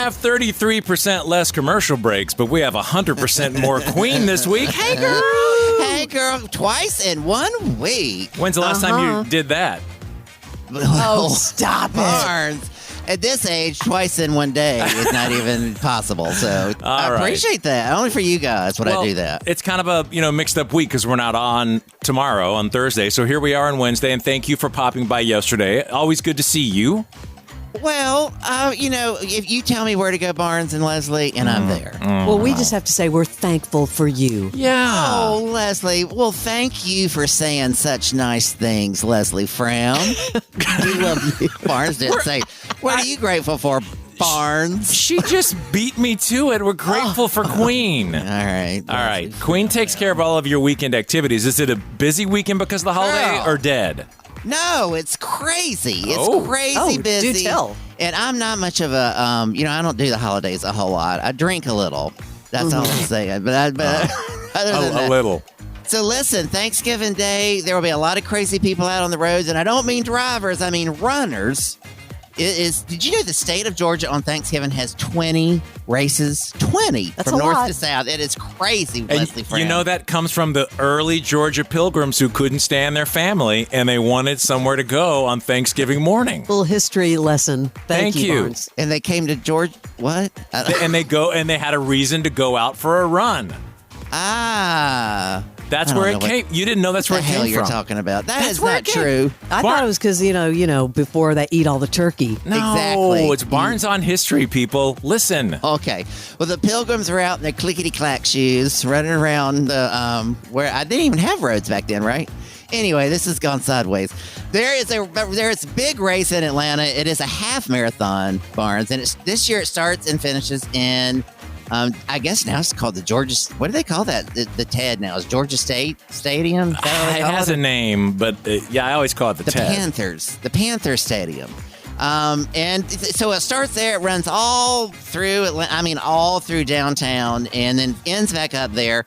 have 33% less commercial breaks, but we have 100% more Queen this week. Hey, girl. Hey, girl. Twice in 1 week. When's the last time you did that? Oh, stop it. Barnes. At this age, twice in 1 day is not even possible. So I appreciate that. Only for you guys would I do that. It's kind of a mixed up week because we're not on tomorrow on Thursday. So here we are on Wednesday, and thank you for popping by yesterday. Always good to see you. Well, if you tell me where to go, Barnes and Leslie, and I'm there. Well, we just have to say we're thankful for you. Yeah. Oh, Leslie. Well, thank you for saying such nice things, Leslie Fram. We love you. Barnes didn't say, what are you grateful for, Barnes? She just beat me to it. We're grateful for Queen. All right. All right. Queen takes care of all of your weekend activities. Is it a busy weekend because of the holiday or dead? No, it's crazy. It's crazy busy. Do tell. And I'm not much of a, I don't do the holidays a whole lot. I drink a little. That's all I'm saying. But other than that, a little. So listen, Thanksgiving Day, there will be a lot of crazy people out on the roads. And I don't mean drivers, I mean runners. Did you know the state of Georgia on Thanksgiving has 20 races? 20 That's from a north lot. to south. It is crazy, And Leslie Fram. you know that comes from the early Georgia pilgrims who couldn't stand their family and they wanted somewhere to go on Thanksgiving morning. Little history lesson. Thank you, Barnes. And they came to Georgia. What? And they had a reason to go out for a run. That's where it came. You didn't know that's where it the hell came you're from. talking about. That That's is where not it came. true. I thought it was because, before they eat all the turkey. No, Exactly. it's Barnes on History, people. Listen. Okay. Well, the pilgrims are out in their clickety-clack shoes, running around the where I didn't even have roads back then, right? Anyway, this has gone sideways. There is a big race in Atlanta. It is a half marathon, Barnes, and this year it starts and finishes in. I guess now it's called the Georgia. What do they call that? The TED now is Georgia State Stadium. Is that what they It call has a name, but I always call it the TED. The Panther Stadium. And so it starts there. It runs all through all through downtown, and then ends back up there.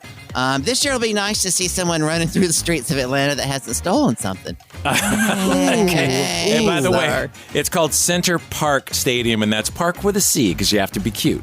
This year it'll be nice to see someone running through the streets of Atlanta that hasn't stolen something. Okay. And by the way, it's called Center Park Stadium, and that's Park with a C because you have to be cute.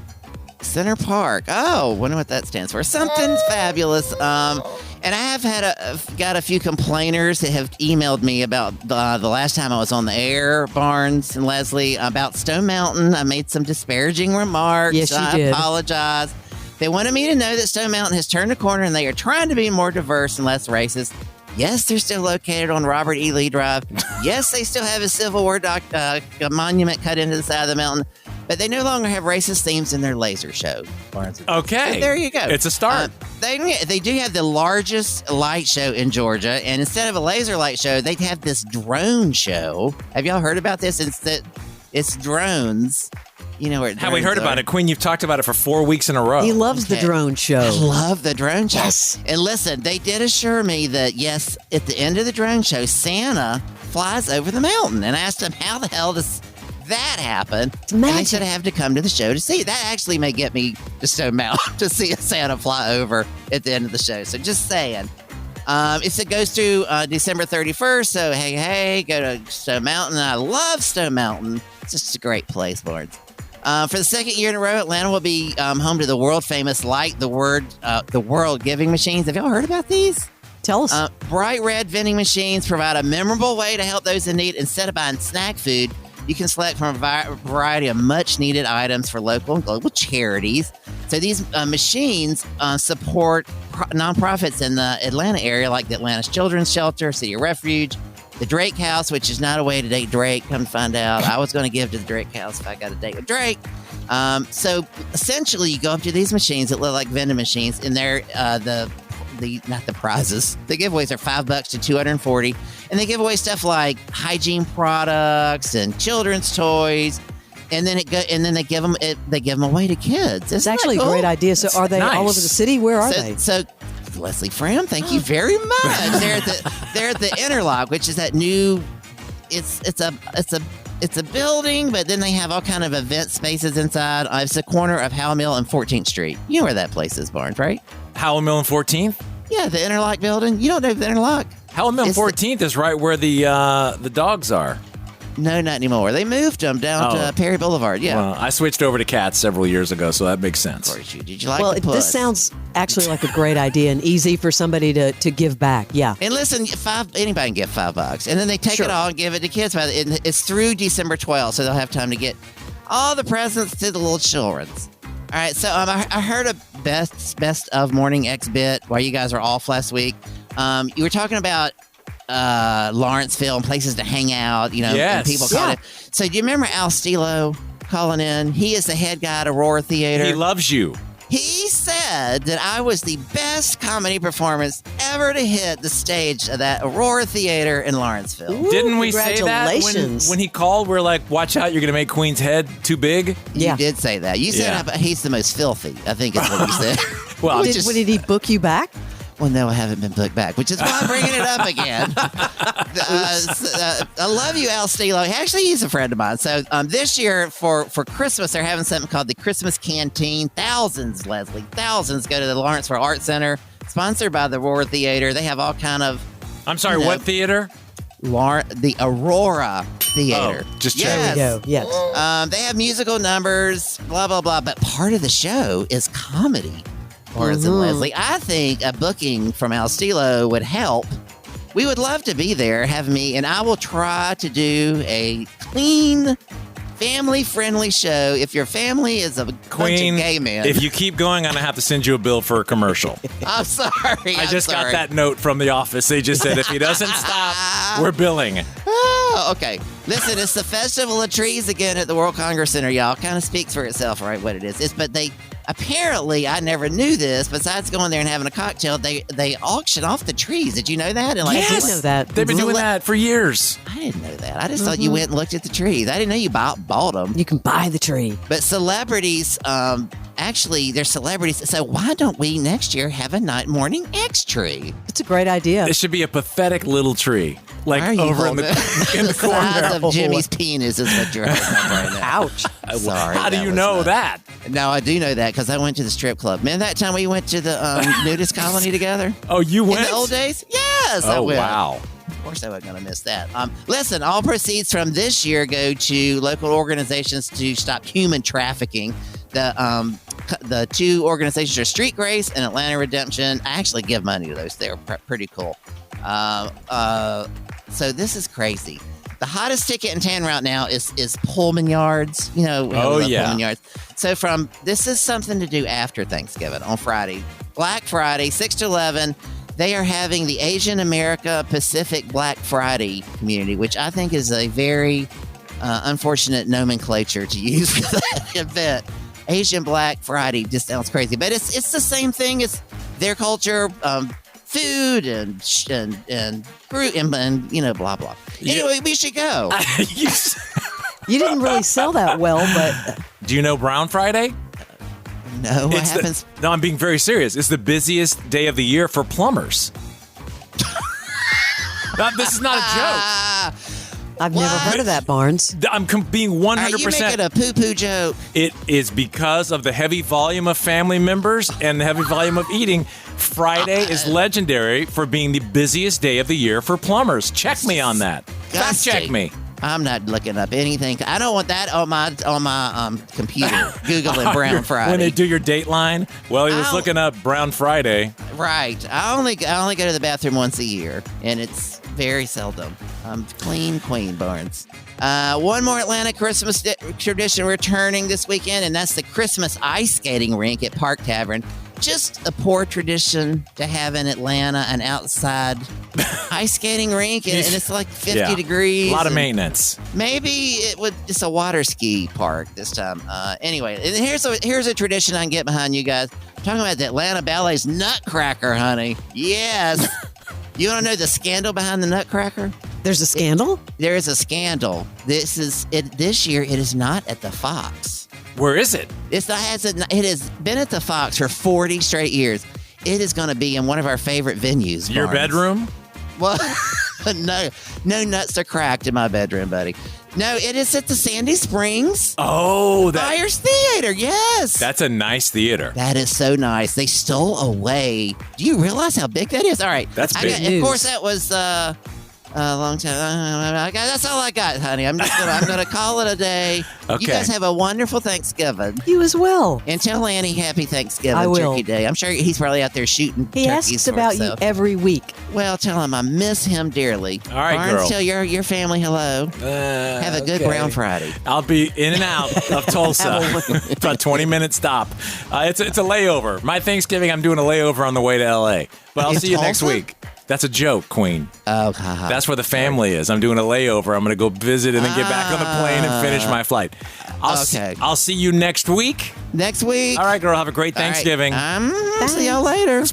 Center Park. Oh, wonder what that stands for. Something fabulous. And I have got a few complainers that have emailed me about the last time I was on the air, Barnes and Leslie, about Stone Mountain. I made some disparaging remarks. Yes, you I did. apologize. They wanted me to know that Stone Mountain has turned a corner and they are trying to be more diverse and less racist. Yes, they're still located on Robert E. Lee Drive. Yes, they still have a Civil War monument cut into the side of the mountain. But they no longer have racist themes in their laser show. Okay. So there you go. It's a start. They do have the largest light show in Georgia. And instead of a laser light show, they have this drone show. Have y'all heard about this? It's drones. You know where Have we heard about it? Queen, you've talked about it for 4 weeks in a row. He loves the drone show. I love the drone show. Yes. And listen, they did assure me that, yes, at the end of the drone show, Santa flies over the mountain. And I asked them, how the hell does that happen? And they said I have to come to the show to see. That actually may get me to Stone Mountain to see a Santa fly over at the end of the show. So just saying. It goes through December 31st. So, hey, go to Stone Mountain. I love Stone Mountain. It's just a great place, Barnes. For the second year in a row, Atlanta will be home to the world-famous Light the World giving machines. Have y'all heard about these? Tell us. Bright red vending machines provide a memorable way to help those in need. Instead of buying snack food, you can select from a variety of much-needed items for local and global charities. So these machines support nonprofits in the Atlanta area, like the Atlanta's Children's Shelter, City of Refuge, the Drake House, which is not a way to date Drake. Come to find out, I was going to give to the Drake House if I got a date with Drake. So essentially, you go up to these machines that look like vending machines, and they're not the prizes. The giveaways are $5 to $240, and they give away stuff like hygiene products and children's toys. And then they give them away to kids. It's actually a great idea. So are they all over the city? Where are they? So Leslie Fram, thank you very much. They're at the Interlock, which is that new. It's a building, but then they have all kind of event spaces inside. It's the corner of Howell Mill and 14th Street. You know where that place is, Barnes, right? Howell Mill and 14th? Yeah, the Interlock building. You don't know the Interlock? Howell Mill and 14th is right where the dogs are. No, not anymore. They moved them down to Perry Boulevard. Yeah. Well, I switched over to cats several years ago, so that makes sense. Of course you did. You like Well, the puss? this sounds actually like a great idea and easy for somebody to give back. Yeah. And listen, anybody can get $5, and then they take it all and give it to kids. It's through December 12th, so they'll have time to get all the presents to the little children. All right, so I heard a best of Morning X bit while you guys were off last week. You were talking about Lawrenceville and places to hang out, and people calling in. So do you remember Al Stilo calling in? He is the head guy at Aurora Theater. He loves you. He said that I was the best comedy performance ever to hit the stage of that Aurora Theater in Lawrenceville. Ooh, Didn't we say that when he called? We're like, watch out, you're going to make Queen's head too big? You did say that. You said he's the most filthy, I think is what you said. Well, did he book you back? Well, no, I haven't been booked back, which is why I'm bringing it up again. I love you, Al Stilo. Actually, he's a friend of mine. So this year for Christmas, they're having something called the Christmas Canteen. Thousands, Leslie, thousands go to the Lawrenceville Art Center, sponsored by the Aurora Theater. They have all kind of... I'm sorry, what theater? The Aurora Theater. Oh, just check. There we go. Yes. They have musical numbers, blah, blah, blah. But part of the show is comedy. Lawrence and Leslie, I think a booking from Al Stilo would help. We would love to be there, and I will try to do a clean, family-friendly show. If your family is a bunch of gay men. If you keep going, I'm going to have to send you a bill for a commercial. I'm sorry. I just got that note from the office. They just said if he doesn't stop, we're billing. Oh, okay. Listen, it's the Festival of Trees again at the World Congress Center, y'all. Kind of speaks for itself, right, what it is. But they... Apparently, I never knew this. Besides going there and having a cocktail, they auction off the trees. Did you know that? And I did know that. They've been doing that for years. I didn't know that. I just thought you went and looked at the trees. I didn't know you bought them. You can buy the tree. But celebrities, actually, they're celebrities. So why don't we next year have a Morning X tree? It's a great idea. It should be a pathetic little tree. Like over in the corner. Size of Jimmy's penis is what you're holding up right now. Ouch. Sorry. How do you know that? No, I do know that because I went to the strip club. Man, that time we went to the nudist colony together? Oh, you went? In the old days? Yes, I went. Oh, wow. Of course I wasn't going to miss that. Listen, all proceeds from this year go to local organizations to stop human trafficking. The two organizations are Street Grace and Atlanta Redemption. I actually give money to those. They're pretty cool. So this is crazy. The hottest ticket in town right now is Pullman Yards. Pullman Yards. So this is something to do after Thanksgiving on Friday. Black Friday, 6 to 11. They are having the Asian America Pacific Black Friday community, which I think is a very unfortunate nomenclature to use for that event. Asian Black Friday just sounds crazy, but it's the same thing. It's their culture, food and fruit and blah blah. Anyway, we should go. You didn't really sell that well, but do you know Brown Friday? No, what happens? No, I'm being very serious. It's the busiest day of the year for plumbers. This is not a joke. I've never heard of that, Barnes. I'm being 100%. Are you making a poo-poo joke? It is because of the heavy volume of family members and the heavy volume of eating. Friday is legendary for being the busiest day of the year for plumbers. Check me on that. Fact check me. I'm not looking up anything. I don't want that on my computer. Googling Brown Friday. When they do your Dateline, well, he was looking up Brown Friday. Right. I only go to the bathroom once a year, and it's very seldom. Clean Queen Barnes. One more Atlanta Christmas tradition returning this weekend, and that's the Christmas ice skating rink at Park Tavern. Just a poor tradition to have in Atlanta, an outside ice skating rink, and it's like 50 degrees. A lot of maintenance. Maybe it's a water ski park this time. Anyway, and here's a tradition I can get behind, you guys. I'm talking about the Atlanta Ballet's Nutcracker, honey. Yes. You want to know the scandal behind the Nutcracker? There's a scandal? There is a scandal. This year, it is not at the Fox. Where is it? It has been at the Fox for 40 straight years. It is going to be in one of our favorite venues. Your Barnes. bedroom? Well, no nuts are cracked in my bedroom, buddy. No, it is at the Sandy Springs. Oh, Byers Theater. Yes, that's a nice theater. That is so nice. They stole away. Do you realize how big that is? All right, that's big. Of course, that was A long time. That's all I got, honey. I'm gonna call it a day. Okay. You guys have a wonderful Thanksgiving. You as well. And tell Annie happy Thanksgiving, I will. Turkey Day. I'm sure he's probably out there shooting He turkeys asks for about himself. you every week. Well, tell him I miss him dearly. All right, Barnes, girl. tell your family hello. Have a good okay. Brown Friday. I'll be in and out of Tulsa. About 20-minute stop. It's a layover. My Thanksgiving, I'm doing a layover on the way to L.A. But I'll In see you next Tulsa? week. That's a joke, Queen. Oh, haha. That's where the family is. I'm doing a layover. I'm going to go visit and then get back on the plane and finish my flight. Okay. I'll see you next week. Next week. All right, girl. Have a great All right. Thanksgiving. See y'all later.